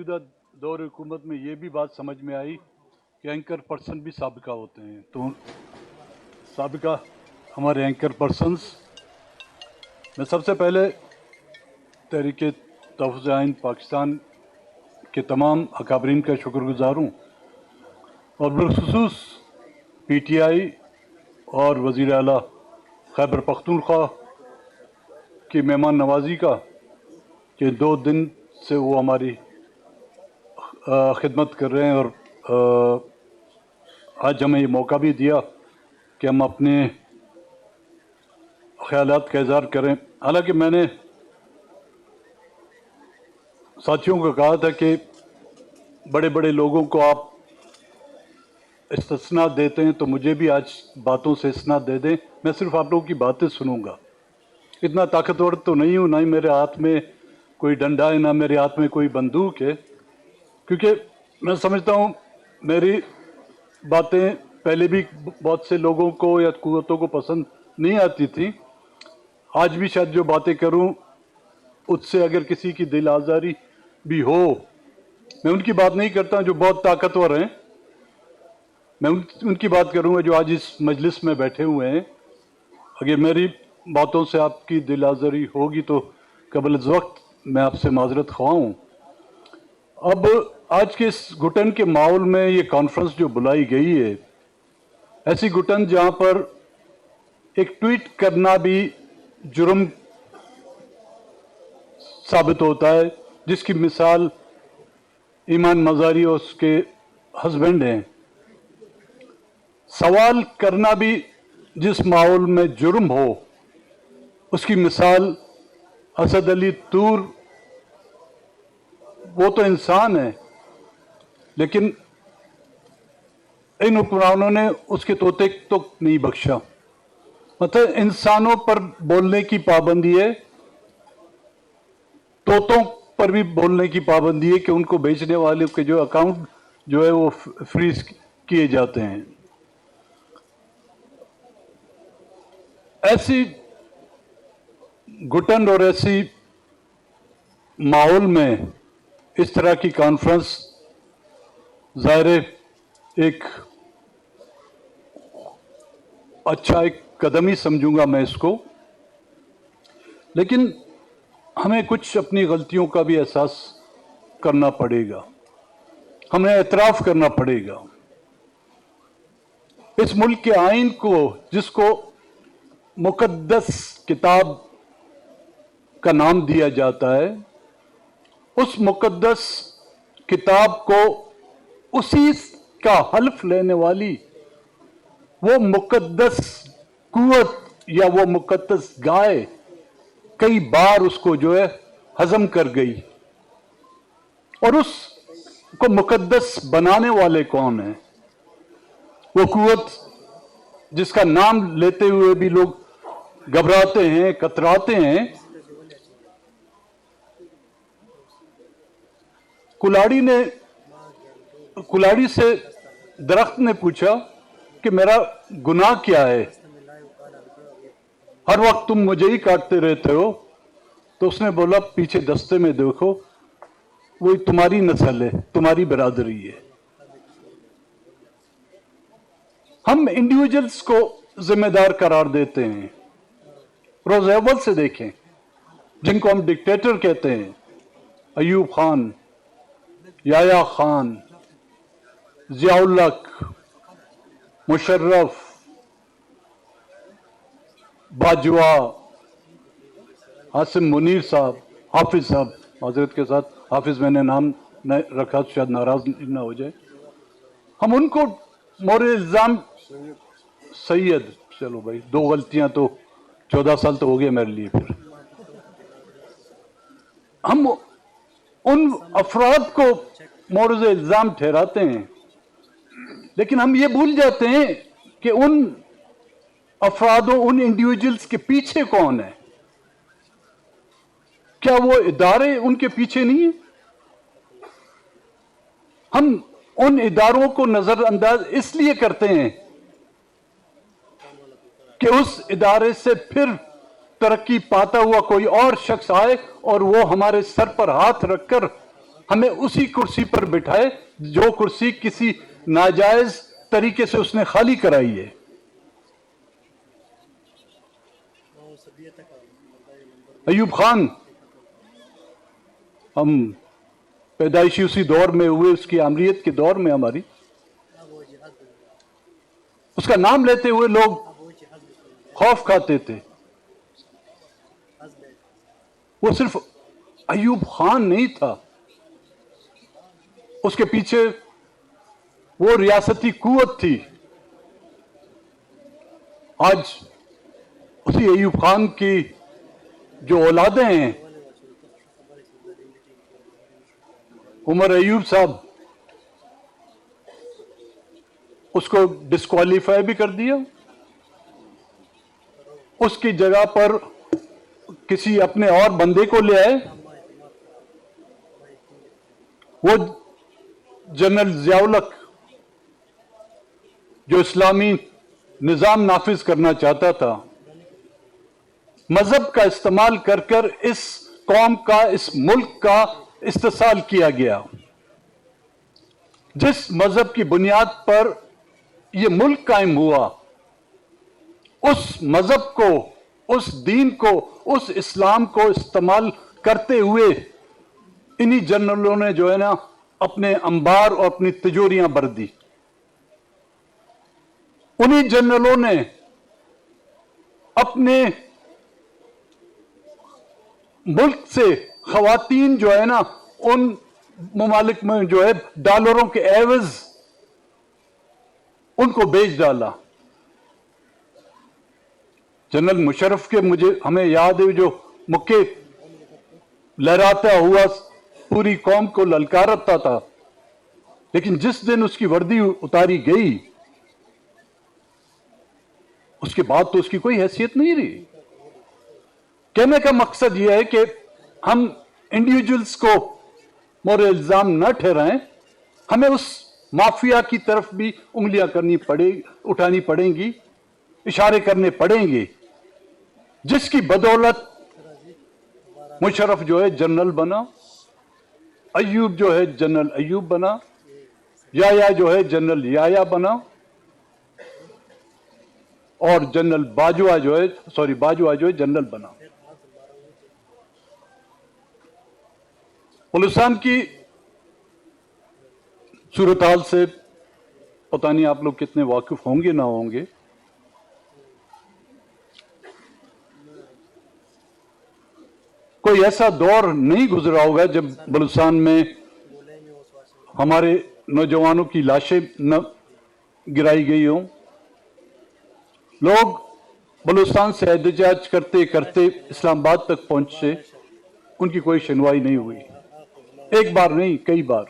موجودہ دور حکومت میں یہ بھی بات سمجھ میں آئی کہ اینکر پرسن بھی سابقہ ہوتے ہیں. تو سابقہ ہمارے اینکر پرسنز، میں سب سے پہلے تحریک تحفظ آئین پاکستان کے تمام اکابرین کا شکر گزار ہوں، اور بالخصوص پی ٹی آئی اور وزیر اعلیٰ خیبر پختونخوا کی مہمان نوازی کا کہ 2 دن سے وہ ہماری خدمت کر رہے ہیں، اور آج ہمیں یہ موقع بھی دیا کہ ہم اپنے خیالات کا اظہار کریں. حالانکہ میں نے ساتھیوں کو کہا تھا کہ بڑے بڑے لوگوں کو آپ استثناء دیتے ہیں تو مجھے بھی آج باتوں سے استثناء دے دیں. میں صرف آپ لوگوں کی باتیں سنوں گا. اتنا طاقتور تو نہیں ہوں، نہ ہی میرے ہاتھ میں کوئی ڈنڈا ہے، نہ میرے ہاتھ میں کوئی بندوق ہے، کیونکہ میں سمجھتا ہوں میری باتیں پہلے بھی بہت سے لوگوں کو یا قوتوں کو پسند نہیں آتی تھیں. آج بھی شاید جو باتیں کروں اس سے اگر کسی کی دل آزاری بھی ہو، میں ان کی بات نہیں کرتا جو بہت طاقتور ہیں، میں ان کی بات کروں گا جو آج اس مجلس میں بیٹھے ہوئے ہیں. اگر میری باتوں سے آپ کی دل آزاری ہوگی تو قبل از وقت میں آپ سے معذرت خواہ ہوں. اب آج کے اس گھٹن کے ماحول میں یہ کانفرنس جو بلائی گئی ہے، ایسی گھٹن جہاں پر ایک ٹویٹ کرنا بھی جرم ثابت ہوتا ہے، جس کی مثال ایمان مزاری اور اس کے ہسبینڈ ہیں. سوال کرنا بھی جس ماحول میں جرم ہو، اس کی مثال اسد علی طور. وہ تو انسان ہے، لیکن ان حکمرانوں نے اس کے طوطے تو نہیں بخشا. مطلب انسانوں پر بولنے کی پابندی ہے، طوطوں پر بھی بولنے کی پابندی ہے کہ ان کو بیچنے والے کے جو اکاؤنٹ جو ہے وہ فریز کیے جاتے ہیں. ایسی گھٹن اور ایسی ماحول میں اس طرح کی کانفرنس ظاہر ایک اچھا ایک قدم ہی سمجھوں گا میں اس کو، لیکن ہمیں کچھ اپنی غلطیوں کا بھی احساس کرنا پڑے گا، ہمیں اعتراف کرنا پڑے گا. اس ملک کے آئین کو، جس کو مقدس کتاب کا نام دیا جاتا ہے، اس مقدس کتاب کو اسی کا حلف لینے والی وہ مقدس قوت یا وہ مقدس گائے کئی بار اس کو جو ہے ہضم کر گئی. اور اس کو مقدس بنانے والے کون ہیں؟ وہ قوت جس کا نام لیتے ہوئے بھی لوگ گھبراتے ہیں، کتراتے ہیں. کلاڑی سے درخت نے پوچھا کہ میرا گناہ کیا ہے، ہر وقت تم مجھے ہی کاٹتے رہتے ہو. تو اس نے بولا پیچھے دستے میں دیکھو، وہ تمہاری نسل ہے، تمہاری برادری ہے. ہم انڈیویجلز کو ذمہ دار قرار دیتے ہیں. روز اول سے دیکھیں، جن کو ہم ڈکٹیٹر کہتے ہیں، ایوب خان، یحییٰ خان، ضیاء الحق، مشرف، باجوہ، عاصم منیر صاحب، حافظ صاحب، معذرت کے ساتھ حافظ میں نے نام رکھا تو شاید ناراض نہ ہو جائے. ہم ان کو مورد الزام، سید، چلو بھائی 2 غلطیاں تو 14 سال تو ہو گئے میرے لیے. پھر ہم ان افراد کو مورد الزام ٹھہراتے ہیں، لیکن ہم یہ بھول جاتے ہیں کہ ان افرادوں، ان انڈیویجلز کے پیچھے کون ہے. کیا وہ ادارے ان کے پیچھے نہیں ہیں؟ ہم ان اداروں کو نظر انداز اس لیے کرتے ہیں کہ اس ادارے سے پھر ترقی پاتا ہوا کوئی اور شخص آئے اور وہ ہمارے سر پر ہاتھ رکھ کر ہمیں اسی کرسی پر بٹھائے جو کرسی کسی ناجائز طریقے سے اس نے خالی کرائی ہے. ایوب خان ہم پیدائشی اسی دور میں ہوئے, اس کی آمریت کے دور میں ہماری, اس کا نام لیتے ہوئے لوگ خوف کھاتے تھے. وہ صرف ایوب خان نہیں تھا, اس کے پیچھے وہ ریاستی قوت تھی. آج اسی ایوب خان کی جو اولادیں ہیں, عمر ایوب صاحب, اس کو ڈسکوالیفائی بھی کر دیا. اس کی جگہ پر کسی اپنے اور بندے کو لے آئے. وہ جنرل ضیاء الحق جو اسلامی نظام نافذ کرنا چاہتا تھا, مذہب کا استعمال کر کر اس قوم کا, اس ملک کا استحصال کیا گیا. جس مذہب کی بنیاد پر یہ ملک قائم ہوا, اس مذہب کو, اس دین کو, اس اسلام کو استعمال کرتے ہوئے انہی جنرلوں نے جو ہے نا اپنے انبار اور اپنی تجوریاں بھر دی. انہی جنرلوں نے اپنے ملک سے خواتین جو ہے نا ان ممالک میں جو ہے ڈالروں کے عوض ان کو بیچ ڈالا. جنرل مشرف کے ہمیں یاد ہے جو مکے لہراتا ہوا پوری قوم کو للکارتا تھا, لیکن جس دن اس کی وردی اتاری گئی اس کے بعد تو اس کی کوئی حیثیت نہیں رہی. کہنے کا مقصد یہ ہے کہ ہم انڈیویجولز کو مورے الزام نہ ٹھہرائیں, ہمیں اس مافیا کی طرف بھی انگلیاں اٹھانی پڑیں گی, اشارے کرنے پڑیں گے, جس کی بدولت مشرف جو ہے جنرل بنا, ایوب جو ہے جنرل ایوب بنا, یایا جو ہے جنرل یایا بنا, اور جنرل باجوہ جو ہے جنرل بنا. بلوچستان کی صورتحال سے پتہ نہیں آپ لوگ کتنے واقف ہوں گے نہ ہوں گے. کوئی ایسا دور نہیں گزرا ہوگا جب بلوچستان میں ہمارے نوجوانوں کی لاشیں نہ گرائی گئی ہوں. لوگ بلوچستان سے احتجاج کرتے کرتے اسلام آباد تک پہنچے, ان کی کوئی سنوائی نہیں ہوئی. ایک بار نہیں, کئی بار.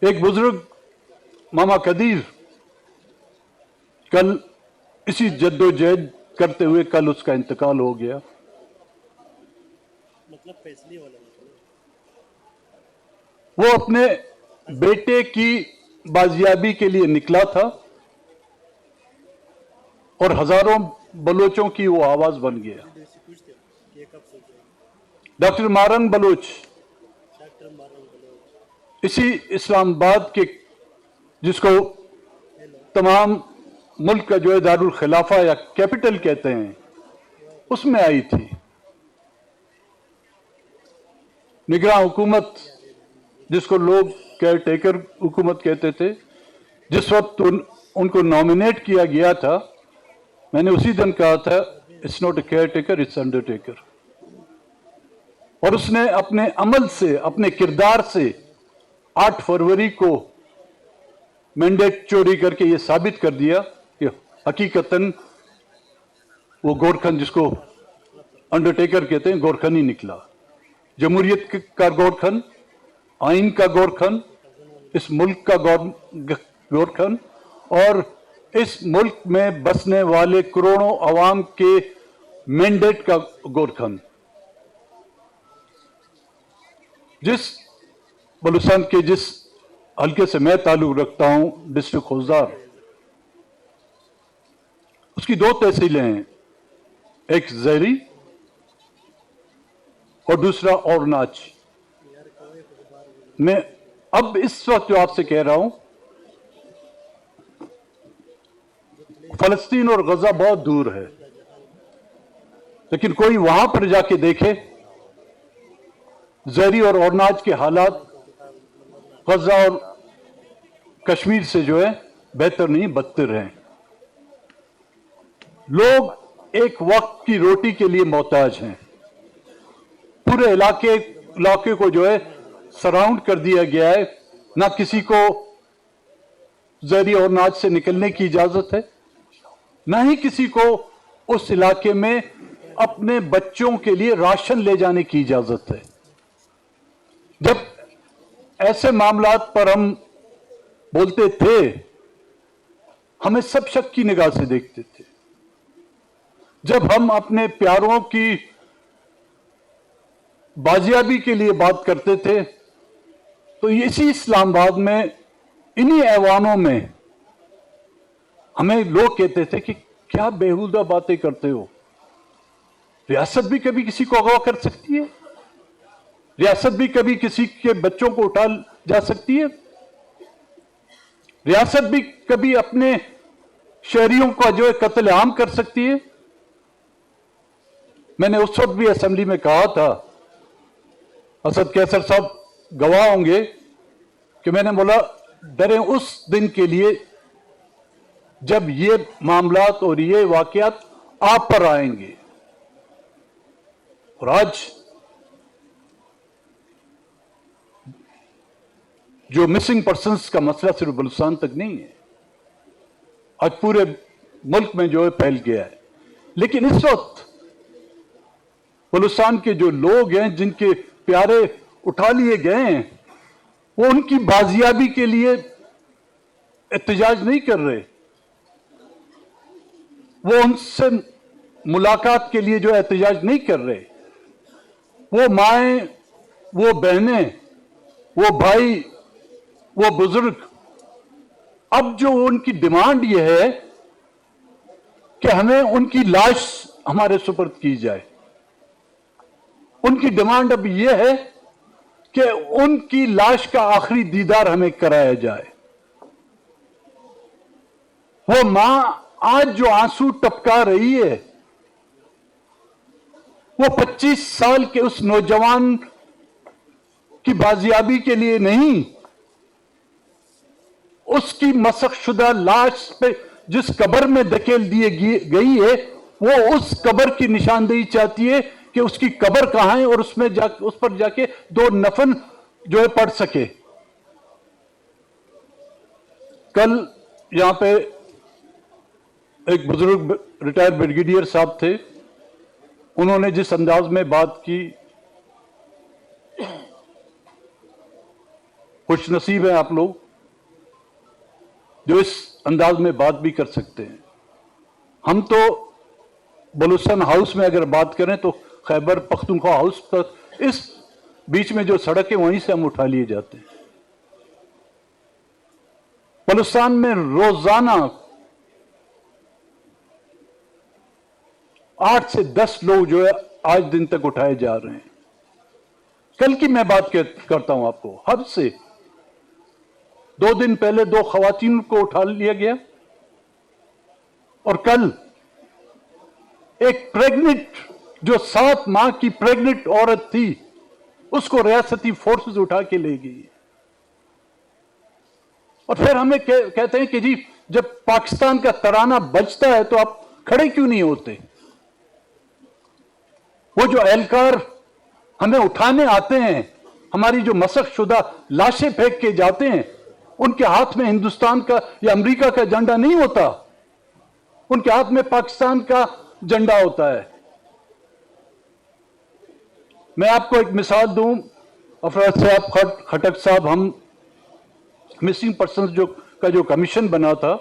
ایک بزرگ ماما قدیر کل اسی جد و جہد کرتے ہوئے کل اس کا انتقال ہو گیا. وہ اپنے بیٹے کی بازیابی کے لیے نکلا تھا اور ہزاروں بلوچوں کی وہ آواز بن گیا. ڈاکٹر مارن بلوچ اسی اسلام آباد کے, جس کو تمام ملک کا جو ہے دارالخلافہ یا کیپٹل کہتے ہیں, اس میں آئی تھی. نگراں حکومت, جس کو لوگ کیئر ٹیکر حکومت کہتے تھے, جس وقت ان کو نامینیٹ کیا گیا تھا, میں نے اسی دن کہا تھا it's not a caretaker, it's undertaker. اور اس نے اپنے عمل سے, اپنے کردار سے 8 فروری کو مینڈیٹ چوری کر کے یہ ثابت کر دیا کہ حقیقتاً وہ گورکھن, جس کو انڈرٹیکر کہتے ہیں, گورکھن ہی نکلا. جمہوریت کا گورکھن, آئین کا گورکھن, اس ملک کا گورکھن, اور اس ملک میں بسنے والے کروڑوں عوام کے مینڈیٹ کا گورکھن. جس بلوچستان کے جس حلقے سے میں تعلق رکھتا ہوں, ڈسٹرکٹ خوزدار, اس کی 2 تحصیلیں ہیں, ایک زہری اور دوسرا اورناچ. میں اب اس وقت جو آپ سے کہہ رہا ہوں، فلسطین اور غزہ بہت دور ہے، لیکن کوئی وہاں پر جا کے دیکھے زہری اور اورناج کے حالات غزہ اور کشمیر سے جو ہے بہتر نہیں، بدتر ہیں۔ لوگ ایک وقت کی روٹی کے لیے محتاج ہیں۔ پورے علاقے کو جو ہے سراؤنڈ کر دیا گیا ہے، نہ کسی کو زہری اورناج سے نکلنے کی اجازت ہے، نہ ہی کسی کو اس علاقے میں اپنے بچوں کے لیے راشن لے جانے کی اجازت ہے۔ جب ایسے معاملات پر ہم بولتے تھے، ہمیں سب شک کی نگاہ سے دیکھتے تھے۔ جب ہم اپنے پیاروں کی بازیابی کے لیے بات کرتے تھے تو اسی اسلام آباد میں، انہی ایوانوں میں ہمیں لوگ کہتے تھے کہ کیا بیہودہ باتیں کرتے ہو، ریاست بھی کبھی کسی کو اغوا کر سکتی ہے، ریاست بھی کبھی کسی کے بچوں کو اٹھا جا سکتی ہے، ریاست بھی کبھی اپنے شہریوں کا جو ہے قتل عام کر سکتی ہے۔ میں نے اس وقت بھی اسمبلی میں کہا تھا، اسد کیسر صاحب گواہ ہوں گے کہ میں نے بولا ڈریں اس دن کے لیے جب یہ معاملات اور یہ واقعات آپ پر آئیں گے۔ اور آج جو مسنگ پرسنز کا مسئلہ صرف بلوچستان تک نہیں ہے، آج پورے ملک میں جو ہے پھیل گیا ہے۔ لیکن اس وقت بلوچستان کے جو لوگ ہیں، جن کے پیارے اٹھا لیے گئے ہیں، وہ ان کی بازیابی کے لیے احتجاج نہیں کر رہے، وہ ان سے ملاقات کے لیے جو احتجاج نہیں کر رہے۔ وہ مائیں، وہ بہنیں، وہ بھائی، وہ بزرگ، اب جو ان کی ڈیمانڈ یہ ہے کہ ہمیں ان کی لاش ہمارے سپرد کی جائے۔ ان کی ڈیمانڈ اب یہ ہے کہ ان کی لاش کا آخری دیدار ہمیں کرایا جائے۔ وہ ماں آج جو آنسو ٹپکا رہی ہے، وہ 25 سال کے اس نوجوان کی بازیابی کے لیے نہیں، اس کی مسخ شدہ لاش پہ جس قبر میں دھکیل دی گئی ہے، وہ اس قبر کی نشاندہی چاہتی ہے کہ اس کی قبر کہاں ہے اور اس پر جا کے 2 نفل جو ہے پڑھ سکے۔ کل یہاں پہ ایک بزرگ ریٹائر بریگیڈیئر صاحب تھے، انہوں نے جس انداز میں بات کی، خوش نصیب ہیں آپ لوگ جو اس انداز میں بات بھی کر سکتے ہیں۔ ہم تو بلوچستان ہاؤس میں اگر بات کریں تو خیبر پختونخوا ہاؤس تک اس بیچ میں جو سڑک ہے وہیں سے ہم اٹھا لیے جاتے ہیں۔ بلوچستان میں روزانہ 8 سے 10 لوگ جو ہے آج دن تک اٹھائے جا رہے ہیں۔ کل کی میں بات کرتا ہوں آپ کو، حد سے 2 دن پہلے 2 خواتین کو اٹھا لیا گیا، اور کل ایک پریگننٹ جو 7 ماہ کی پریگننٹ عورت تھی، اس کو ریاستی فورسز اٹھا کے لے گئی۔ اور پھر ہمیں کہتے ہیں کہ جی جب پاکستان کا ترانہ بجتا ہے تو آپ کھڑے کیوں نہیں ہوتے؟ وہ جو اہلکار ہمیں اٹھانے آتے ہیں، ہماری جو مسخ شدہ لاشیں پھینک کے جاتے ہیں، ان کے ہاتھ میں ہندوستان کا یا امریکہ کا جھنڈا نہیں ہوتا، ان کے ہاتھ میں پاکستان کا جھنڈا ہوتا ہے۔ میں آپ کو ایک مثال دوں، افراد صاحب خٹک صاحب، ہم مسنگ پرسنز کا جو کمیشن بنا تھا،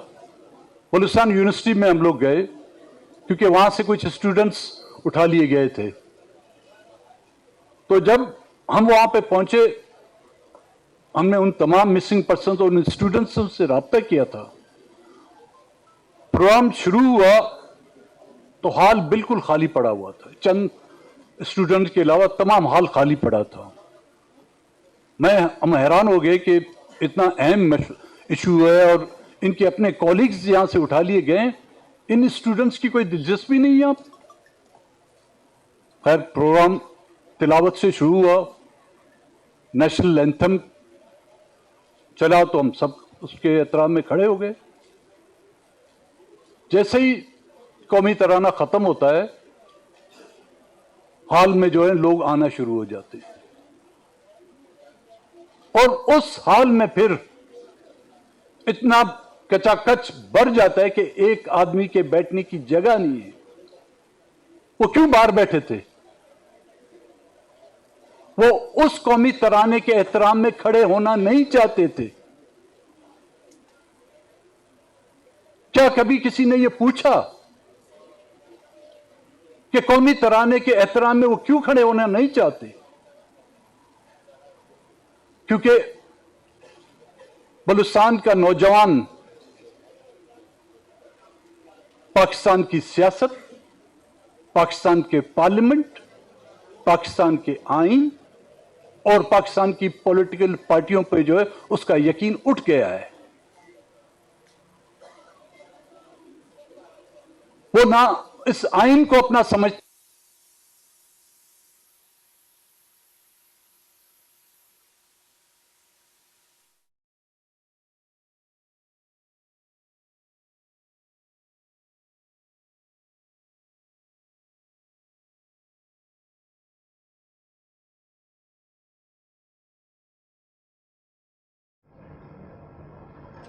بلوچستان یونیورسٹی میں ہم لوگ گئے، کیونکہ وہاں سے کچھ اسٹوڈنٹس اٹھا لیے گئے تھے۔ تو جب ہم وہاں پہ پہنچے، ہم نے ان تمام مسنگ پرسنز اور ان اسٹوڈنٹس سے رابطہ کیا تھا۔ پروگرام شروع ہوا تو ہال بالکل خالی پڑا ہوا تھا، چند اسٹوڈنٹ کے علاوہ تمام ہال خالی پڑا تھا۔ ہم حیران ہو گئے کہ اتنا اہم ایشو ہے اور ان کے اپنے کالیگز یہاں سے اٹھا لیے گئے، ان اسٹوڈنٹس کی کوئی دلچسپی نہیں ہے۔ خیر، پروگرام تلاوت سے شروع ہوا، نیشنل اینتھم چلا تو ہم سب اس کے احترام میں کھڑے ہو گئے۔ جیسے ہی قومی ترانہ ختم ہوتا ہے، ہال میں جو ہے لوگ آنا شروع ہو جاتے ہیں، اور اس ہال میں پھر اتنا کچا کچ بڑھ جاتا ہے کہ ایک آدمی کے بیٹھنے کی جگہ نہیں ہے۔ وہ کیوں باہر بیٹھے تھے؟ وہ اس قومی ترانے کے احترام میں کھڑے ہونا نہیں چاہتے تھے۔ کیا کبھی کسی نے یہ پوچھا کہ قومی ترانے کے احترام میں وہ کیوں کھڑے ہونا نہیں چاہتے؟ کیونکہ بلوچستان کا نوجوان پاکستان کی سیاست، پاکستان کے پارلیمنٹ، پاکستان کے آئین اور پاکستان کی پولیٹیکل پارٹیوں پہ جو ہے اس کا یقین اٹھ گیا ہے۔ وہ نہ اس آئین کو اپنا سمجھ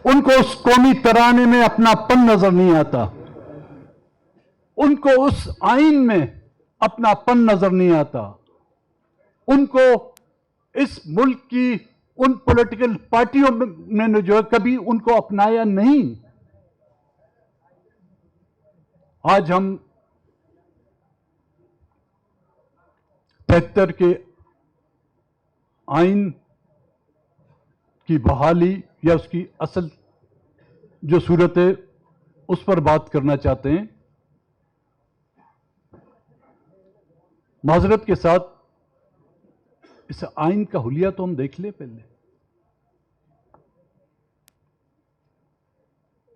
ان کو اس قومی ترانے میں اپنا پن نظر نہیں آتا، ان کو اس آئین میں اپنا پن نظر نہیں آتا، ان کو اس ملک کی ان پولیٹیکل پارٹیوں میں جو ہے کبھی ان کو اپنایا نہیں۔ آج ہم 73 کے آئین کی بحالی یا اس کی اصل جو صورت ہے اس پر بات کرنا چاہتے ہیں۔ معذرت کے ساتھ اس آئین کا حلیہ تو ہم دیکھ لیں پہلے۔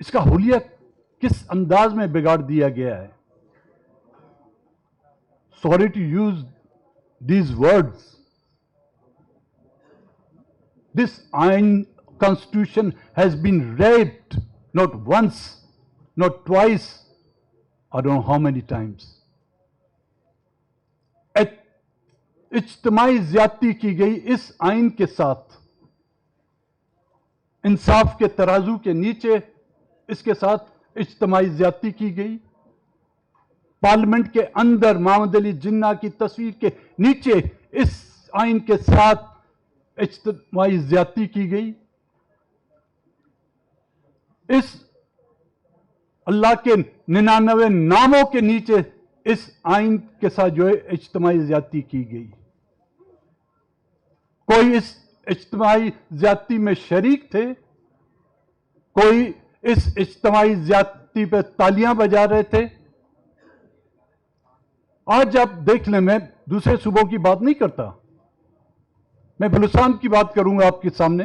اس کا حلیہ کس انداز میں بگاڑ دیا گیا ہے۔ Sorry to use these words. This constitution has been raped not once, not twice, I don't know how many times. اجتماعی زیادتی کی گئی اس آئین کے ساتھ، انصاف کے ترازو کے نیچے اس کے ساتھ اجتماعی زیادتی کی گئی۔ پارلیمنٹ کے اندر محمد علی جناح کی تصویر کے نیچے اس آئین کے ساتھ اجتماعی زیادتی کی گئی۔ اس اللہ کے 99 ناموں کے نیچے اس آئین کے ساتھ جو ہے اجتماعی زیادتی کی گئی۔ کوئی اس اجتماعی زیادتی میں شریک تھے، کوئی اس اجتماعی زیادتی پہ تالیاں بجا رہے تھے۔ آج آپ دیکھ لیں، میں دوسرے صوبوں کی بات نہیں کرتا، میں بلوچستان کی بات کروں گا آپ کے سامنے۔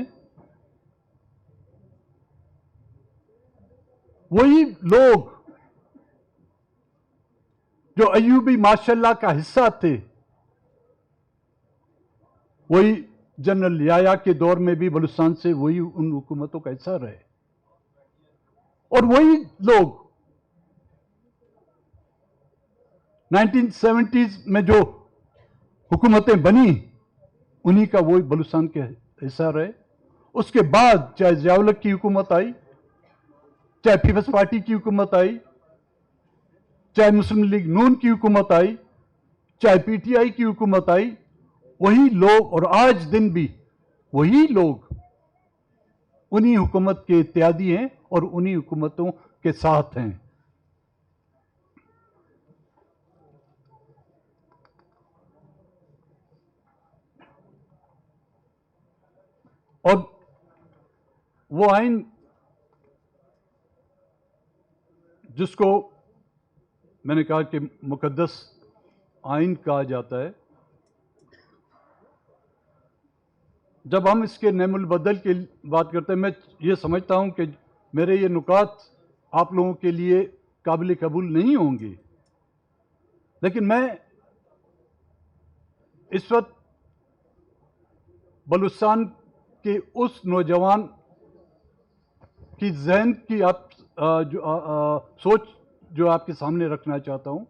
وہی لوگ جو ایوبی ماشاءاللہ کا حصہ تھے، وہی جنرل یحییٰ کے دور میں بھی بلوچستان سے وہی ان حکومتوں کا حصہ رہے، اور وہی لوگ 1970s میں جو حکومتیں بنی انہی کا وہی بلوچستان کے حصہ رہے۔ اس کے بعد چاہے ضیاء الحق کی حکومت آئی، چاہے پیپلز پارٹی کی حکومت آئی، چاہے مسلم لیگ نون کی حکومت آئی، چاہے پی ٹی آئی کی حکومت آئی، وہی لوگ اور آج دن بھی وہی لوگ انہی حکومت کے اتحادی ہیں اور انہی حکومتوں کے ساتھ ہیں۔ اور وہ آئین جس کو میں نے کہا کہ مقدس آئین کہا جاتا ہے، جب ہم اس کے نعم البدل کی بات کرتے ہیں، میں یہ سمجھتا ہوں کہ میرے یہ نکات آپ لوگوں کے لیے قابل قبول نہیں ہوں گے، لیکن میں اس وقت بلوچستان کے اس نوجوان کی ذہن کی سوچ جو آپ کے سامنے رکھنا چاہتا ہوں.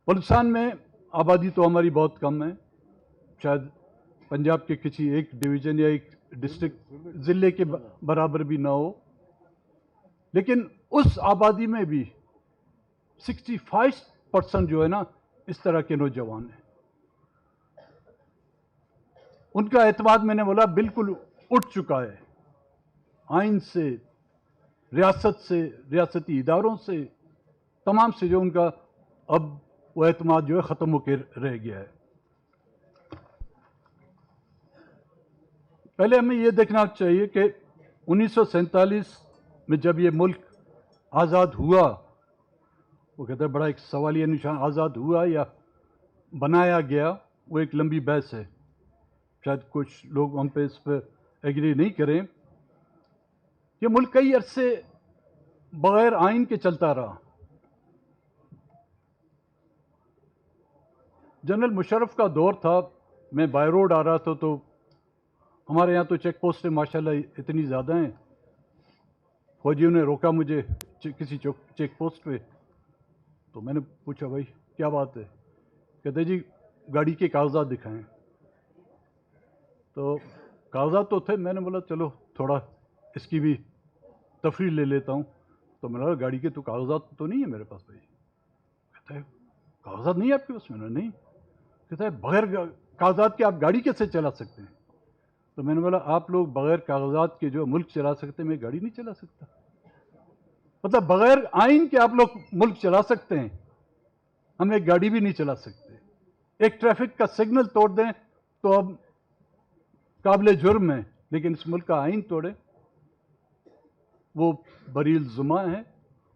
بلوچستان میں آبادی تو ہماری بہت کم ہے، شاید پنجاب کے کسی ایک ڈویژن یا ایک ڈسٹرکٹ ضلع کے برابر بھی نہ ہو، لیکن اس آبادی میں بھی 65% جو ہے نا اس طرح کے نوجوان ہیں. ان کا اعتماد میں نے بولا بالکل اٹھ چکا ہے، آئین سے، ریاست سے، ریاستی اداروں سے، تمام سے جو ان کا اب وہ اعتماد جو ہے ختم ہو کے رہ گیا ہے. پہلے ہمیں یہ دیکھنا چاہیے کہ 1947 میں جب یہ ملک آزاد ہوا، وہ کہتے ہیں بڑا ایک سوالیہ نشان، آزاد ہوا یا بنایا گیا، وہ ایک لمبی بحث ہے، شاید کچھ لوگ ہم پہ اس پہ ایگری نہیں کریں. یہ ملک کئی عرصے بغیر آئین کے چلتا رہا. جنرل مشرف کا دور تھا، میں بائی روڈ آ رہا تھا تو ہمارے یہاں تو چیک پوسٹیں ماشاءاللہ اتنی زیادہ ہیں. فوجیوں نے روکا مجھے کسی چیک پوسٹ پہ، تو میں نے پوچھا بھائی کیا بات ہے؟ کہتے جی گاڑی کے کاغذات دکھائیں. تو کاغذات تو تھے، میں نے بولا چلو تھوڑا اس کی بھی تفریح لے لیتا ہوں. تو میں نے کہا گاڑی کے تو کاغذات تو نہیں ہے میرے پاس بھائی. کہتا ہے کاغذات نہیں ہے آپ کے پاس؟ میں نے نہیں. کہتا ہے بغیر کاغذات کے آپ گاڑی کیسے چلا سکتے ہیں؟ تو میں نے بولا آپ لوگ بغیر کاغذات کے جو ملک چلا سکتے ہیں، میں گاڑی نہیں چلا سکتا. مطلب بغیر آئین کے آپ لوگ ملک چلا سکتے ہیں، ہم ایک گاڑی بھی نہیں چلا سکتے. ایک ٹریفک کا سگنل توڑ دیں تو اب قابل جرم ہے، لیکن اس ملک کا آئین توڑے وہ بری الزما ہے.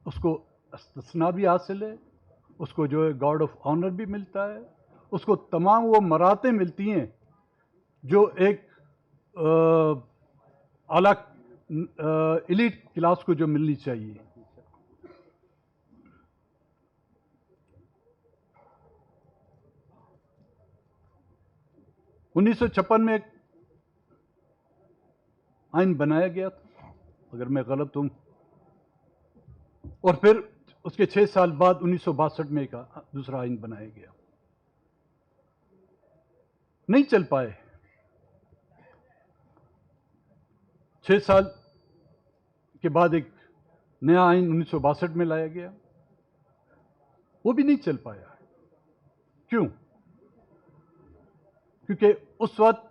اس کو استثناء بھی حاصل ہے، اس کو جو ہے گارڈ آف آنر بھی ملتا ہے، اس کو تمام وہ مراتیں ملتی ہیں جو ایک اعلیٰ ایلیٹ کلاس کو جو ملنی چاہیے. انیس سو چھپن میں ایک آئین بنایا گیا تھا اگر میں غلط ہوں، اور پھر اس کے 6 سال بعد 1962 میں ایک دوسرا آئین بنایا گیا. نہیں چل پائے. 6 سال کے بعد ایک نیا آئین 1962 میں لایا گیا، وہ بھی نہیں چل پایا. کیوں؟ کیونکہ اس وقت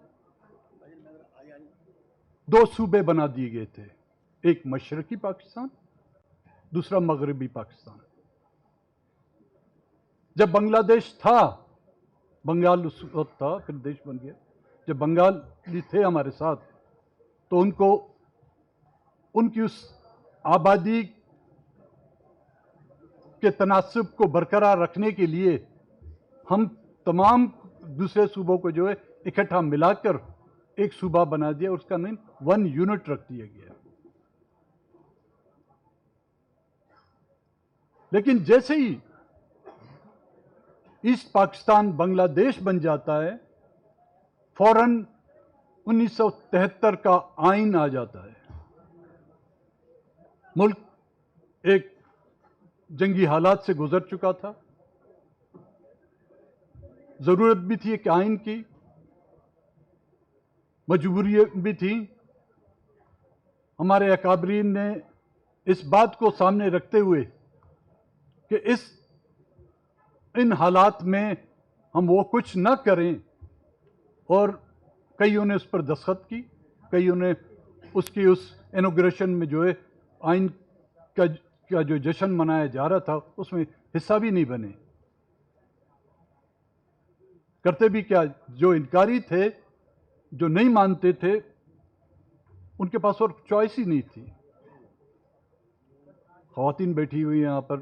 2 صوبے بنا دیے گئے تھے، ایک مشرقی پاکستان، دوسرا مغربی پاکستان. جب بنگلہ دیش تھا، بنگال اس وقت تھا پھر دیش بن گیا، جب بنگالی تھے ہمارے ساتھ تو ان کو ان کی اس آبادی کے تناسب کو برقرار رکھنے کے لیے ہم تمام دوسرے صوبوں کو جو ہے اکٹھا ملا کر ایک صوبہ بنا دیا، اس کا نام 1 یونٹ رکھ دیا گیا. لیکن جیسے ہی ایسٹ پاکستان بنگلہ دیش بن جاتا ہے، فوراً 1973 کا آئین آ جاتا ہے. ملک ایک جنگی حالات سے گزر چکا تھا، ضرورت بھی تھی ایک آئین کی، مجبوری بھی تھی. ہمارے اکابرین نے اس بات کو سامنے رکھتے ہوئے کہ ان حالات میں ہم وہ کچھ نہ کریں، اور کئیوں نے اس پر دستخط کی، کئیوں نے اس کی اس انوگریشن میں جو ہے آئین کا جو جشن منایا جا رہا تھا اس میں حصہ بھی نہیں بنے. کرتے بھی کیا، جو انکاری تھے، جو نہیں مانتے تھے، ان کے پاس اور چوائس ہی نہیں تھی. خواتین بیٹھی ہوئی یہاں پر،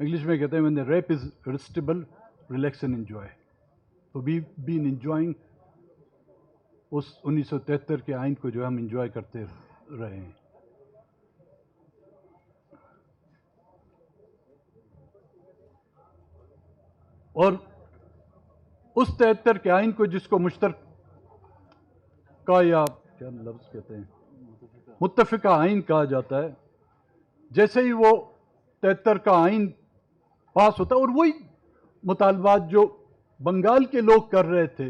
انگلش میں کہتے ہیں when the rape is irresistible, relax and enjoy. So we've been enjoying اس 1973 کے آئین کو جو ہے ہم انجوائے کرتے رہے ہیں. اور اس 73 کے آئین کو جس کو مشترکہ یا کیا لفظ کہتے ہیں متفقہ آئین کہا جاتا ہے، جیسے ہی وہ 73 کا آئین پاس ہوتا ہے، اور وہی مطالبات جو بنگال کے لوگ کر رہے تھے،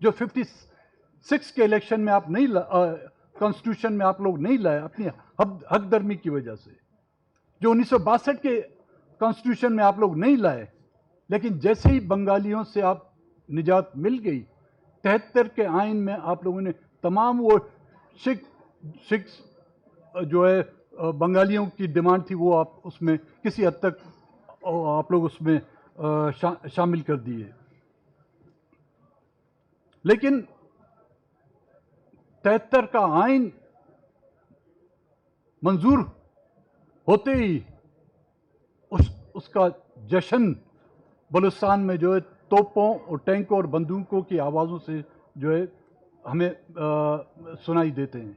جو 56 کے الیکشن میں آپ نہیں کانسٹیٹیوشن میں آپ لوگ نہیں لائے اپنی حق درمی کی وجہ سے، جو 1962 کے کانسٹیٹیوشن میں آپ لوگ نہیں لائے، لیکن جیسے ہی بنگالیوں سے آپ نجات مل گئی، 73 کے آئین میں آپ لوگوں نے تمام وہ سکھ جو ہے بنگالیوں کی ڈیمانڈ تھی، وہ آپ اس میں کسی حد تک آپ لوگ اس میں شامل کر دیے. لیکن 73 کا آئین منظور ہوتے ہی اس کا جشن بلوچستان میں جو ہے توپوں اور ٹینکوں اور بندوقوں کی آوازوں سے جو ہے ہمیں سنائی دیتے ہیں.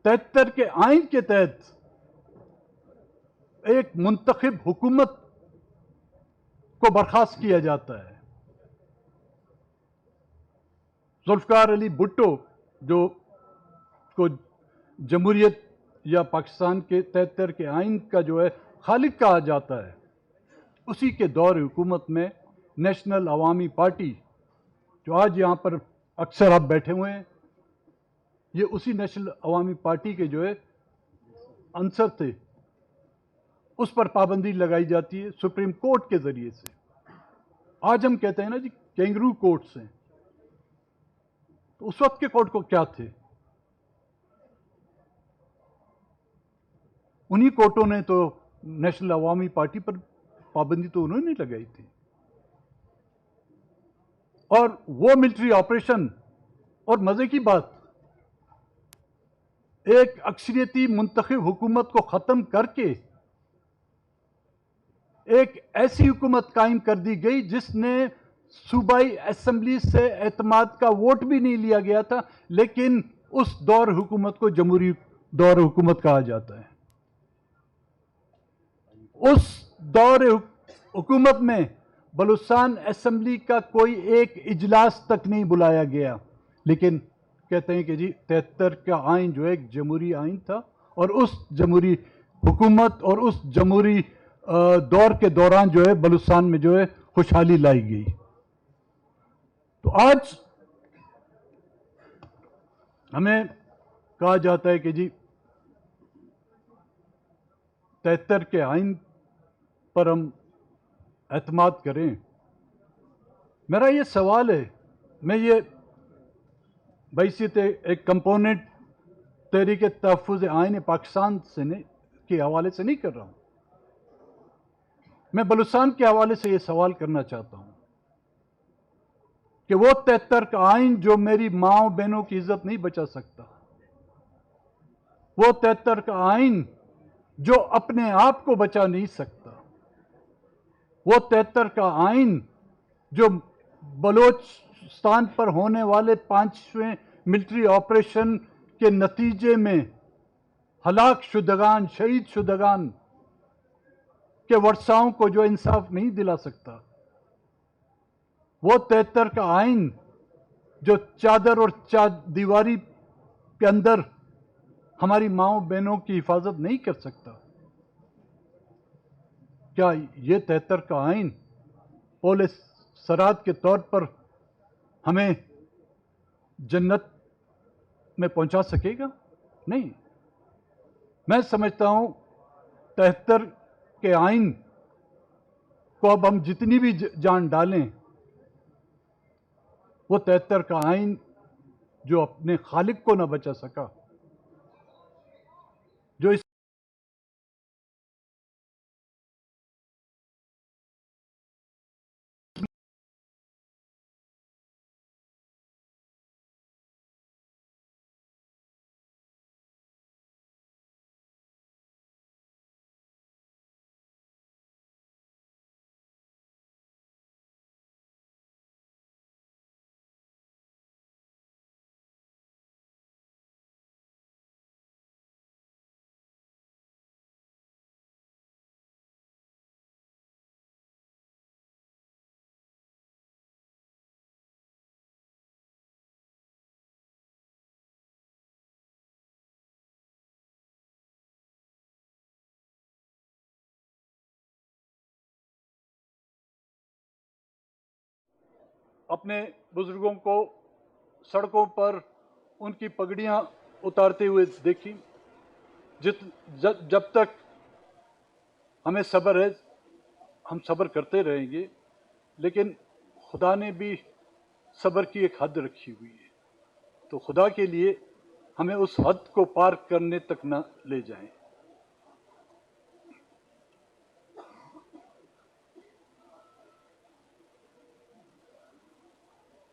73 کے آئین کے تحت ایک منتخب حکومت کو برخاست کیا جاتا ہے. ذوالفقار علی بھٹو جو کو جمہوریت یا پاکستان کے 73 کے آئین کا جو ہے خالق کہا جاتا ہے، اسی کے دور حکومت میں نیشنل عوامی پارٹی جو آج یہاں پر اکثر آپ بیٹھے ہوئے ہیں، یہ اسی نیشنل عوامی پارٹی کے جو ہے عنصر تھے. اس پر پابندی لگائی جاتی ہے سپریم کورٹ کے ذریعے سے. آج ہم کہتے ہیں نا جی کینگرو کورٹس ہیں، تو اس وقت کے کورٹ کو کیا تھے؟ انہی کورٹوں نے تو نیشنل عوامی پارٹی پر پابندی تو انہوں نے لگائی تھی. اور وہ ملٹری آپریشن، اور مزے کی بات، ایک اکثریتی منتخب حکومت کو ختم کر کے ایک ایسی حکومت قائم کر دی گئی جس نے صوبائی اسمبلی سے اعتماد کا ووٹ بھی نہیں لیا گیا تھا، لیکن اس دور حکومت کو جمہوری دور حکومت کہا جاتا ہے. اس دور حکومت میں بلوچستان اسمبلی کا کوئی ایک اجلاس تک نہیں بلایا گیا، لیکن کہتے ہیں کہ جی 73 کا آئین جو ایک جمہوری آئین تھا، اور اس جمہوری حکومت اور اس جمہوری دور کے دوران جو ہے بلوچستان میں جو ہے خوشحالی لائی گئی. تو آج ہمیں کہا جاتا ہے کہ جی 73 کے آئین پر ہم اعتماد کریں. میرا یہ سوال ہے، میں یہ بحیثیت ایک کمپوننٹ تحریک تحفظ آئین پاکستان سے کے حوالے سے نہیں کر رہا ہوں، میں بلوچستان کے حوالے سے یہ سوال کرنا چاہتا ہوں کہ وہ 73 کا آئین جو میری ماں بہنوں کی عزت نہیں بچا سکتا، وہ 73 کا آئین جو اپنے آپ کو بچا نہیں سکتا، وہ 73 کا آئین جو بلوچستان پر ہونے والے 5ویں ملٹری آپریشن کے نتیجے میں ہلاک شدگان، شہید شدگان کے ورثاؤں کو جو انصاف نہیں دلا سکتا، وہ 73 کا آئین جو چادر اور دیواری کے اندر ہماری ماؤں بہنوں کی حفاظت نہیں کر سکتا، کیا یہ 73 کا آئین پولس سرات کے طور پر ہمیں جنت میں پہنچا سکے گا؟ نہیں. میں سمجھتا ہوں 73 کے آئین کو اب ہم جتنی بھی جان ڈالیں، وہ 73 کا آئین جو اپنے خالق کو نہ بچا سکا، جو اس اپنے بزرگوں کو سڑکوں پر ان کی پگڑیاں اتارتے ہوئے دیکھی. جب تک ہمیں صبر ہے ہم صبر کرتے رہیں گے، لیکن خدا نے بھی صبر کی ایک حد رکھی ہوئی ہے، تو خدا کے لیے ہمیں اس حد کو پار کرنے تک نہ لے جائیں.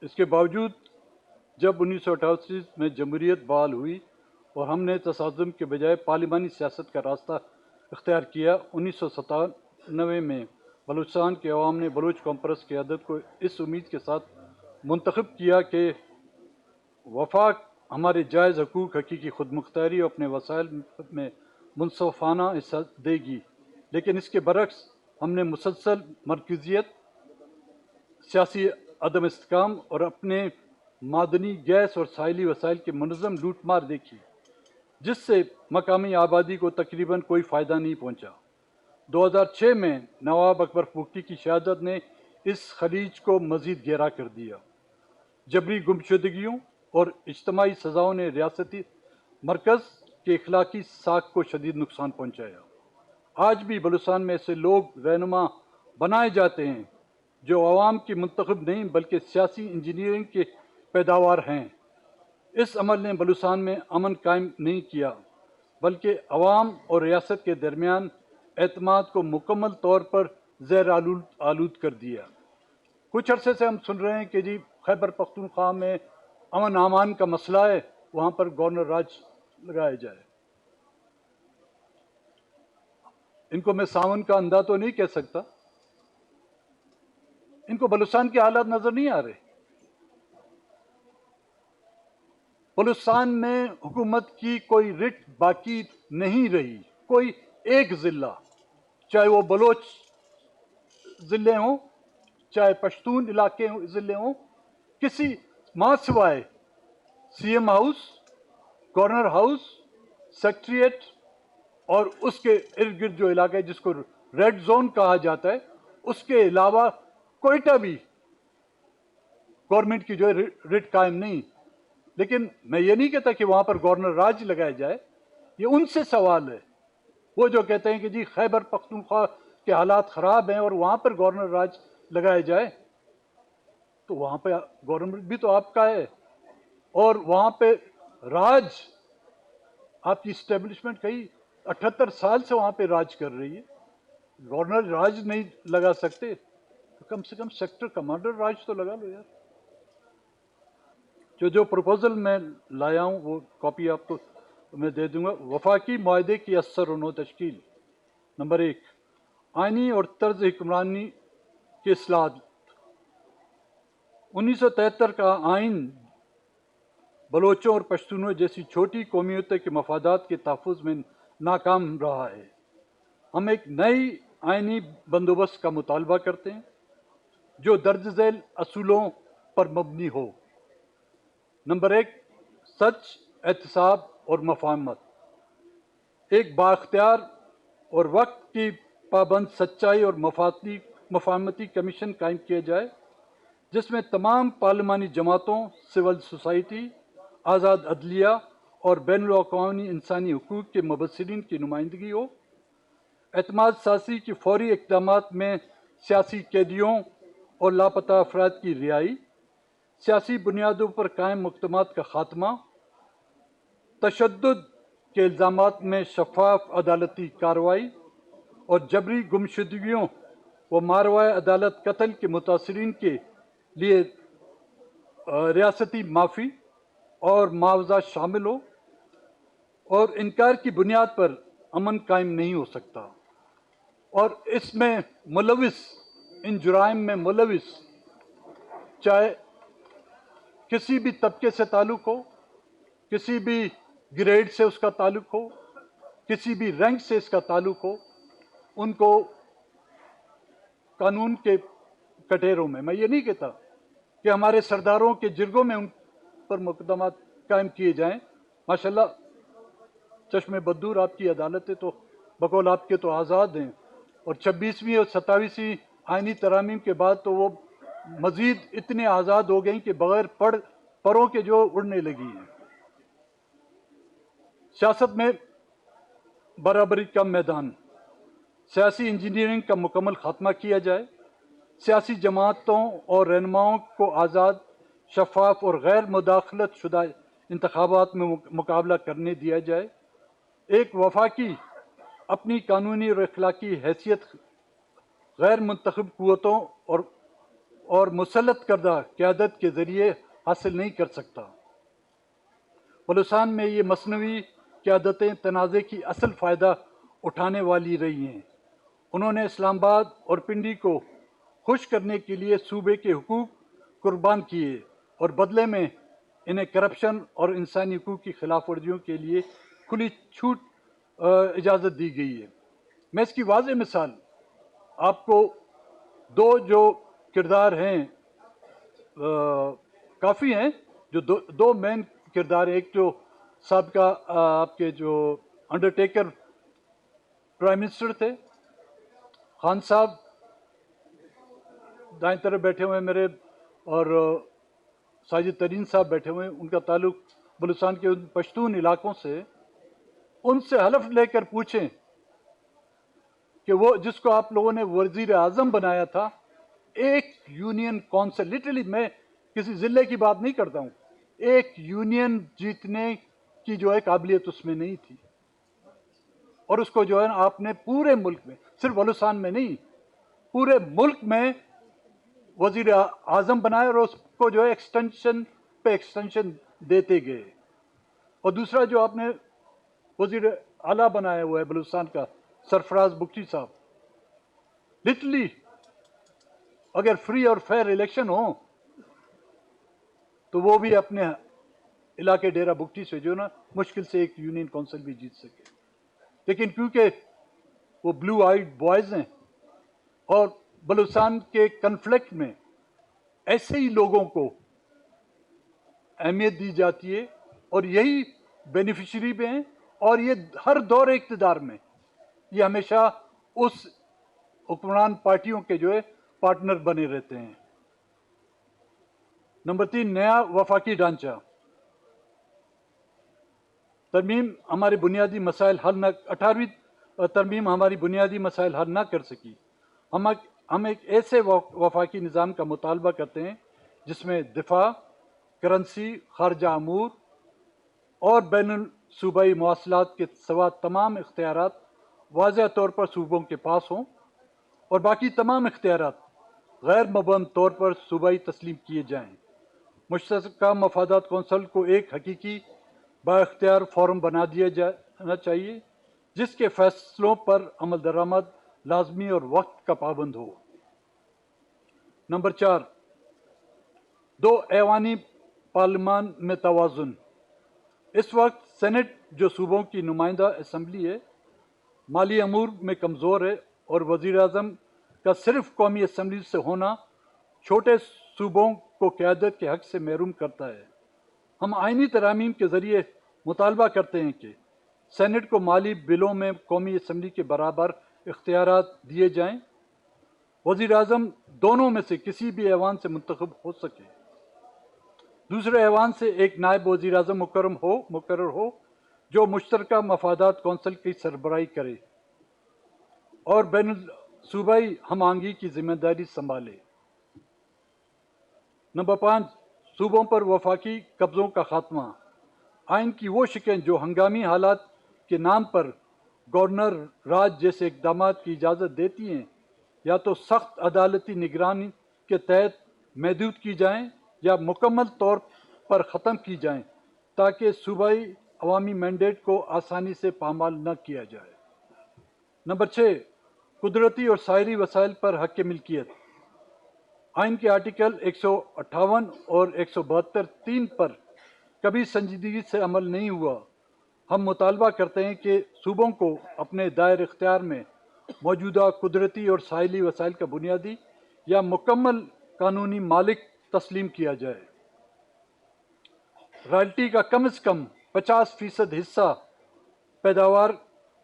اس کے باوجود جب 1988 میں جمہوریت بحال ہوئی اور ہم نے تصادم کے بجائے پارلیمانی سیاست کا راستہ اختیار کیا، 1997 میں بلوچستان کے عوام نے بلوچ کانفرنس کی قیادت کو اس امید کے ساتھ منتخب کیا کہ وفاق ہمارے جائز حقوق، حقیقی خود مختاری اور اپنے وسائل میں منصفانہ حصہ دے گی، لیکن اس کے برعکس ہم نے مسلسل مرکزیت، سیاسی عدم استحکام اور اپنے معدنی، گیس اور ساحلی وسائل کی منظم لوٹ مار دیکھی، جس سے مقامی آبادی کو تقریباً کوئی فائدہ نہیں پہنچا. 2006 میں نواب اکبر پوکٹی کی شہادت نے اس خلیج کو مزید گہرا کر دیا. جبری گمشدگیوں اور اجتماعی سزاؤں نے ریاستی مرکز کے اخلاقی ساکھ کو شدید نقصان پہنچایا. آج بھی بلوچستان میں ایسے لوگ رہنما بنائے جاتے ہیں جو عوام کی منتخب نہیں بلکہ سیاسی انجینئرنگ کے پیداوار ہیں. اس عمل نے بلوچستان میں امن قائم نہیں کیا بلکہ عوام اور ریاست کے درمیان اعتماد کو مکمل طور پر زیر آلود کر دیا. کچھ عرصے سے ہم سن رہے ہیں کہ جی خیبر پختونخوا میں امن امان کا مسئلہ ہے، وہاں پر گورنر راج لگایا جائے. ان کو میں ساون کا اندھا تو نہیں کہہ سکتا، ان کو بلوچستان کے حالات نظر نہیں آ رہے. بلوچستان میں حکومت کی کوئی رٹ باقی نہیں رہی. کوئی ایک ضلع، چاہے وہ بلوچ ضلع ہوں، چاہے پشتون علاقے ضلع ہوں، کسی ماں سوائے C M house, governor house, secretariat اور اس کے ارد گرد جو علاقہ ہے جس کو ریڈ زون کہا جاتا ہے، اس کے علاوہ کوئٹہ بھی گورنمنٹ کی جو ہے رٹ قائم نہیں. لیکن میں یہ نہیں کہتا کہ وہاں پر گورنر راج لگایا جائے، یہ ان سے سوال ہے. وہ جو کہتے ہیں کہ جی خیبر پختونخوا کے حالات خراب ہیں اور وہاں پر گورنر راج لگایا جائے، تو وہاں پہ گورنمنٹ بھی تو آپ کا ہے اور وہاں پہ راج آپ کی اسٹیبلشمنٹ کئی 78 سال سے وہاں پہ راج کر رہی ہے. گورنر راج نہیں لگا سکتے تو کم سے کم سیکٹر کمانڈر راج تو لگا لو یار. جو پروپوزل میں لایا ہوں وہ کاپی آپ کو میں دے دوں گا. وفاقی معاہدے کی اثر و نو تشکیل. نمبر 1، آئینی اور طرز حکمرانی کی اصلاحات. 1973 کا آئین بلوچوں اور پشتونوں جیسی چھوٹی قومیتوں کے مفادات کے تحفظ میں ناکام رہا ہے. ہم ایک نئی آئینی بندوبست کا مطالبہ کرتے ہیں جو درج ذیل اصولوں پر مبنی ہو. نمبر 1، سچ، احتساب اور مفاہمت. ایک بااختیار اور وقت کی پابند سچائی اور مفاہمتی کمیشن قائم کیا جائے جس میں تمام پارلیمانی جماعتوں، سول سوسائٹی، آزاد عدلیہ اور بین الاقوامی انسانی حقوق کے مبصرین کی نمائندگی ہو. اعتماد سازی کی فوری اقدامات میں سیاسی قیدیوں اور لاپتہ افراد کی رہائی، سیاسی بنیادوں پر قائم مقدمات کا خاتمہ، تشدد کے الزامات میں شفاف عدالتی کارروائی اور جبری گمشدگیوں و ماروائے عدالت قتل کے متاثرین کے لیے ریاستی معافی اور معاوضہ شامل ہو. اور انکار کی بنیاد پر امن قائم نہیں ہو سکتا. اور اس میں ملوث، ان جرائم میں ملوث چاہے کسی بھی طبقے سے تعلق ہو، کسی بھی گریڈ سے اس کا تعلق ہو، کسی بھی رینک سے اس کا تعلق ہو، ان کو قانون کے کٹہروں میں یہ نہیں کہتا کہ ہمارے سرداروں کے جرگوں میں ان پر مقدمات قائم کیے جائیں. ماشاءاللہ چشم بدور آپ کی عدالتیں تو بقول آپ کے تو آزاد ہیں، اور 26ویں اور 27ویں آئینی ترامیم کے بعد تو وہ مزید اتنے آزاد ہو گئیں کہ بغیر پروں کے جو اڑنے لگی ہیں۔ سیاست میں برابری کا میدان، سیاسی انجینئرنگ کا مکمل خاتمہ کیا جائے، سیاسی جماعتوں اور رہنماؤں کو آزاد، شفاف اور غیر مداخلت شدہ انتخابات میں مقابلہ کرنے دیا جائے، ایک وفاقی اپنی قانونی اور اخلاقی حیثیت غیر منتخب قوتوں اور مسلط کردہ قیادت کے ذریعے حاصل نہیں کر سکتا۔ بلوچستان میں یہ مصنوعی قیادتیں تنازع کی اصل فائدہ اٹھانے والی رہی ہیں۔ انہوں نے اسلام آباد اور پنڈی کو خوش کرنے کے لیے صوبے کے حقوق قربان کیے اور بدلے میں انہیں کرپشن اور انسانی حقوق کی خلاف ورزیوں کے لیے کھلی چھوٹ اجازت دی گئی ہے۔ میں اس کی واضح مثال آپ کو دو جو کردار ہیں کافی ہیں، جو دو مین کردار، ایک جو سابقہ آپ کے جو انڈرٹیکر پرائم منسٹر تھے خان صاحب، دائیں طرف بیٹھے ہوئے میرے، اور ساجد ترین صاحب بیٹھے ہوئے ہیں، ان کا تعلق بلوچستان کے ان پشتون علاقوں سے۔ ان سے حلف لے کر پوچھیں کہ وہ جس کو آپ لوگوں نے وزیر اعظم بنایا تھا، ایک یونین کونسل، لٹرلی میں کسی ضلع کی بات نہیں کرتا ہوں، ایک یونین جیتنے کی جو ہے قابلیت اس میں نہیں تھی، اور اس کو جو ہے آپ نے پورے ملک میں، صرف بلوچستان میں نہیں، پورے ملک میں وزیر اعظم بنائے، اور اس کو جو ہے ایکسٹینشن پہ ایکسٹینشن دیتے گئے۔ اور دوسرا جو آپ نے وزیر اعلیٰ بنایا ہوا ہے بلوچستان کا، سرفراز بگٹی صاحب، لٹرلی اگر فری اور فیئر الیکشن ہو تو وہ بھی اپنے علاقے ڈیرہ بگٹی سے جو نا مشکل سے ایک یونین کونسل بھی جیت سکے، لیکن کیونکہ وہ بلو آئیڈ بوائز ہیں اور بلوچستان کے کنفلکٹ میں ایسے ہی لوگوں کو اہمیت دی جاتی ہے، اور یہی بینیفیشری بھی ہیں، اور یہ ہر دور اقتدار میں یہ ہمیشہ اس حکمران پارٹیوں کے جو ہے پارٹنر بنے رہتے ہیں۔ نمبر 3، نیا وفاقی ڈھانچہ۔ ترمیم ہمارے بنیادی مسائل حل نہ 18ویں ترمیم ہماری بنیادی مسائل حل نہ کر سکی۔ ہم ایک ایسے وفاقی نظام کا مطالبہ کرتے ہیں جس میں دفاع، کرنسی، خارجہ امور اور بین الصوبائی مواصلات کے سوا تمام اختیارات واضح طور پر صوبوں کے پاس ہوں، اور باقی تمام اختیارات غیر مبہم طور پر صوبائی تسلیم کیے جائیں۔ مشترکہ مفادات کونسل کو ایک حقیقی با اختیار فورم بنا دیا جانا چاہیے جس کے فیصلوں پر عمل درآمد لازمی اور وقت کا پابند ہو۔ نمبر 4، 2 ایوانی پارلیمان میں توازن۔ اس وقت سینٹ جو صوبوں کی نمائندہ اسمبلی ہے، مالی امور میں کمزور ہے، اور وزیر اعظم کا صرف قومی اسمبلی سے ہونا چھوٹے صوبوں کو قیادت کے حق سے محروم کرتا ہے۔ ہم آئینی ترامیم کے ذریعے مطالبہ کرتے ہیں کہ سینٹ کو مالی بلوں میں قومی اسمبلی کے برابر اختیارات دیے جائیں، وزیر اعظم دونوں میں سے کسی بھی ایوان سے منتخب ہو سکے، دوسرے ایوان سے ایک نائب وزیر اعظم مقرر ہو جو مشترکہ مفادات کونسل کی سربراہی کرے اور بین صوبائی ہم آہنگی کی ذمہ داری سنبھالے۔ نمبر 5، صوبوں پر وفاقی قبضوں کا خاتمہ۔ آئین کی وہ شقیں جو ہنگامی حالات کے نام پر گورنر راج جیسے اقدامات کی اجازت دیتی ہیں، یا تو سخت عدالتی نگرانی کے تحت محدود کی جائیں یا مکمل طور پر ختم کی جائیں تاکہ صوبائی عوامی مینڈیٹ کو آسانی سے پامال نہ کیا جائے۔ نمبر 6، قدرتی اور ساحلی وسائل پر حق ملکیت۔ آئین کے آرٹیکل 158 اور 172(3) پر کبھی سنجیدگی سے عمل نہیں ہوا۔ ہم مطالبہ کرتے ہیں کہ صوبوں کو اپنے دائر اختیار میں موجودہ قدرتی اور ساحلی وسائل کا بنیادی یا مکمل قانونی مالک تسلیم کیا جائے، رائلٹی کا کم از کم 50% حصہ پیداوار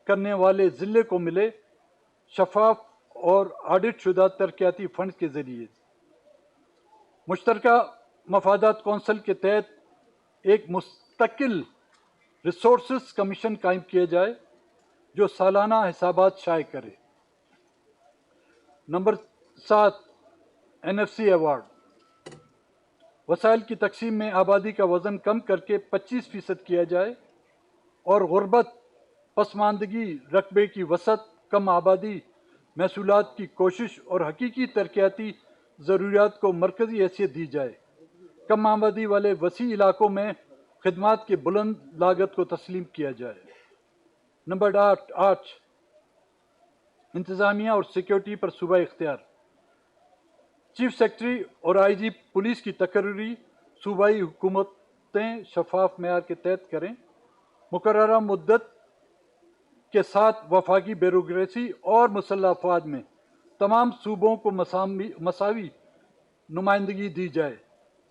کرنے والے ضلع کو ملے، شفاف اور آڈٹ شدہ ترقیاتی فنڈز کے ذریعے۔ مشترکہ مفادات کونسل کے تحت ایک مستقل ریسورسز کمیشن قائم کیا جائے جو سالانہ حسابات شائع کرے۔ Number 7، NFC award. وسائل کی تقسیم میں آبادی کا وزن کم کر کے 25% کیا جائے اور غربت، پسماندگی، رقبے کی وسعت، کم آبادی، محصولات کی کوشش اور حقیقی ترقیاتی ضروریات کو مرکزی حیثیت دی جائے۔ کم آبادی والے وسیع علاقوں میں خدمات کی بلند لاگت کو تسلیم کیا جائے۔ نمبر 8، انتظامیہ اور سیکیورٹی پر صوبائی اختیار۔ چیف سیکرٹری اور IG پولیس کی تقرری صوبائی حکومتیں شفاف معیار کے تحت کریں۔ مقررہ مدت کے ساتھ وفاقی بیوروکریسی اور مسلح افواج میں تمام صوبوں کو مساوی نمائندگی دی جائے۔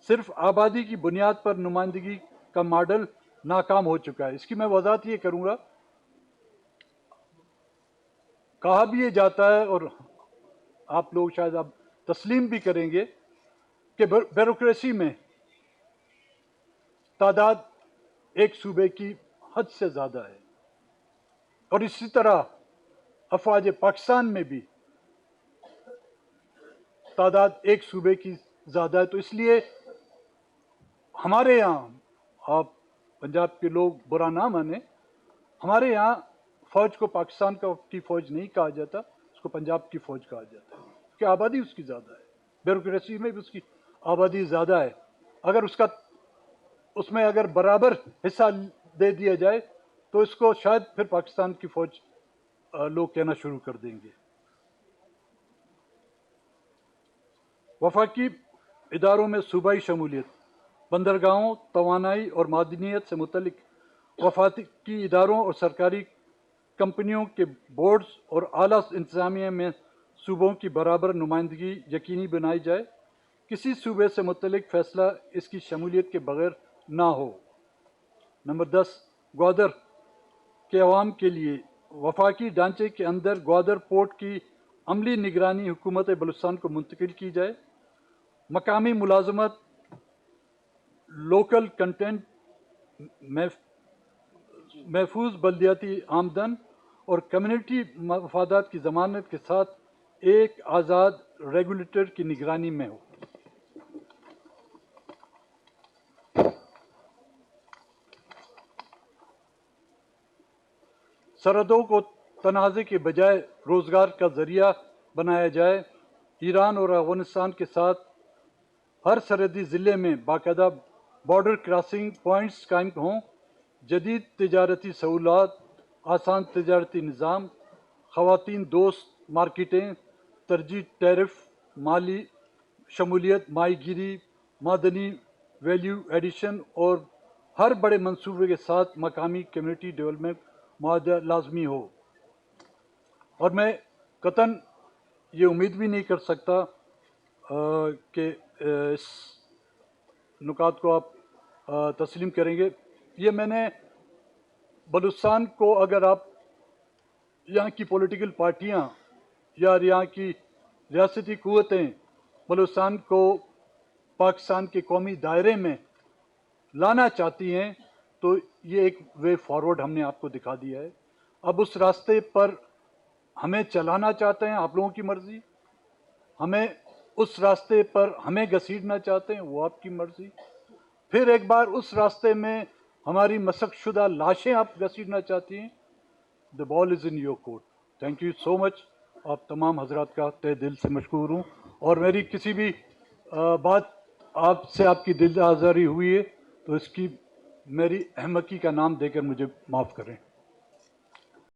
صرف آبادی کی بنیاد پر نمائندگی کا ماڈل ناکام ہو چکا ہے۔ اس کی میں وضاحت یہ کروں گا، کہا بھی یہ جاتا ہے اور آپ لوگ شاید اب تسلیم بھی کریں گے کہ بیوروکریسی میں تعداد ایک صوبے کی حد سے زیادہ ہے، اور اسی طرح افواج پاکستان میں بھی تعداد ایک صوبے کی زیادہ ہے۔ تو اس لیے ہمارے یہاں، آپ پنجاب کے لوگ برا نہ مانیں، ہمارے یہاں فوج کو پاکستان کی فوج نہیں کہا جاتا، اس کو پنجاب کی فوج کہا جاتا ہے، کہ آبادی اس کی زیادہ ہے، بیوروکریسی میں بھی اس کی آبادی زیادہ ہے۔ اگر اس میں اگر برابر حصہ دے دیا جائے تو اس کو شاید پھر پاکستان کی فوج لوگ کہنا شروع کر دیں گے۔ وفاقی اداروں میں صوبائی شمولیت۔ بندرگاہوں، توانائی اور معدنیت سے متعلق وفاقی اداروں اور سرکاری کمپنیوں کے بورڈز اور اعلیٰ انتظامیہ میں صوبوں کی برابر نمائندگی یقینی بنائی جائے۔ کسی صوبے سے متعلق فیصلہ اس کی شمولیت کے بغیر نہ ہو۔ نمبر 10، گوادر کے عوام کے لیے وفاقی ڈھانچے کے اندر گوادر پورٹ کی عملی نگرانی حکومت بلوچستان کو منتقل کی جائے۔ مقامی ملازمت، لوکل کنٹینٹ، محفوظ بلدیاتی آمدن اور کمیونٹی مفادات کی ضمانت کے ساتھ ایک آزاد ریگولیٹر کی نگرانی میں ہو۔ سرحدوں کو تنازع کے بجائے روزگار کا ذریعہ بنایا جائے۔ ایران اور افغانستان کے ساتھ ہر سرحدی ضلع میں باقاعدہ بارڈر کراسنگ پوائنٹس قائم ہوں۔ جدید تجارتی سہولات، آسان تجارتی نظام، خواتین دوست مارکیٹیں، ترجیح ٹیرف، مالی شمولیت، ماہی گیری، معدنی ویلیو ایڈیشن اور ہر بڑے منصوبے کے ساتھ مقامی کمیونٹی ڈیولپمنٹ معاہدہ لازمی ہو۔ اور میں قطعاً یہ امید بھی نہیں کر سکتا کہ اس نکات کو آپ تسلیم کریں گے۔ یہ میں نے بلوچستان کو، اگر آپ یہاں کی پولیٹیکل پارٹیاں یا یہاں کی ریاستی قوتیں بلوچستان کو پاکستان کے قومی دائرے میں لانا چاہتی ہیں تو یہ ایک وے فارورڈ ہم نے آپ کو دکھا دیا ہے۔ اب اس راستے پر ہمیں چلانا چاہتے ہیں، آپ لوگوں کی مرضی، ہمیں اس راستے پر ہمیں گھسیٹنا چاہتے ہیں، وہ آپ کی مرضی، پھر ایک بار اس راستے میں ہماری مسخ شدہ لاشیں آپ گھسیٹنا چاہتی ہیں۔ The ball is in your court. Thank you so much. آپ تمام حضرات کا تہ دل سے مشکور ہوں، اور میری کسی بھی بات آپ سے آپ کی دل آزاری ہوئی ہے تو اس کی میری احمقی کا نام دے کر مجھے معاف کریں۔